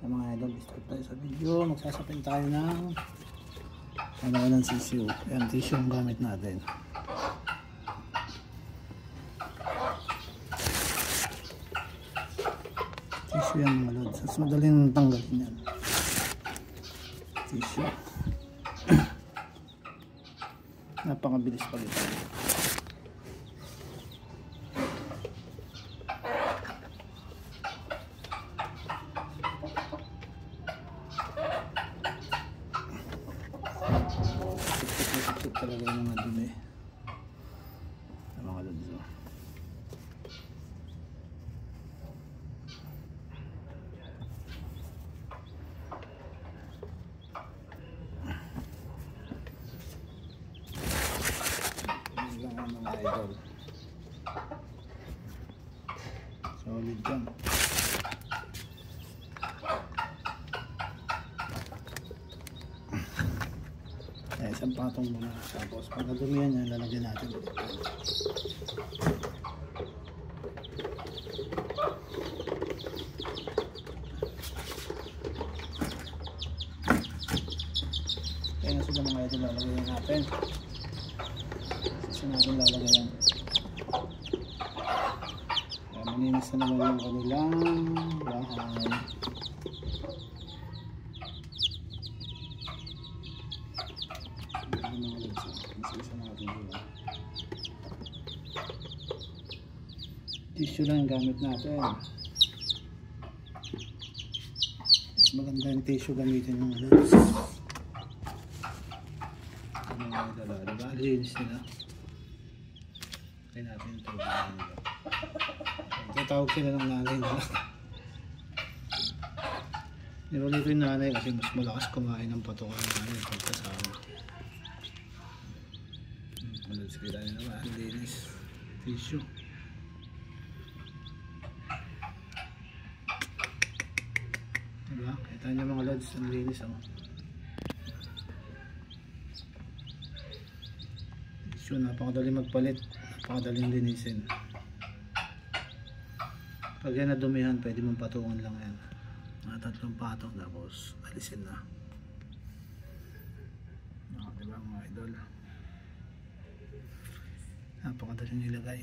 Mga idol, start tayo sa video. Magsasapin tayo ng ng tissue. Ayan, tissue ang gamit natin. Tissue yan mga lods. Mas madaling tanggalin yan. Tissue. Napakabilis pag ito. Talaga yung mga dumi sa mga lods. Yan lang ang mga idol. Solid yan. Isang patong muna, tapos pag nadumihan yan, lalagyan natin. Kaya na sila mga ito lalagyan natin. Kasi natin lalagyan. Kaya maninis na naman yung kanilang bahay. Tissue lang yung gamit natin. Mas maganda yung tissue gamitin yung lods. Ano nga yung dala? Diba? Linis nila. Kaya natin ito. Tatawag sila ng nanay nila. Niruli ko yung nanay kasi mas malakas kumain ng patukan ng nanay pagkasama. Lods, kita nyo naman. Linis. Tissue. Diba? Kita nyo mga lods, ang linis oh. So, napakadaling magpalit, napakadaling linisin. Pag yan nadumihan, pwede mong patungan lang yan. Mga 3 patong, tapos alisin na. Diba mga idol? Napakadaling nilagay.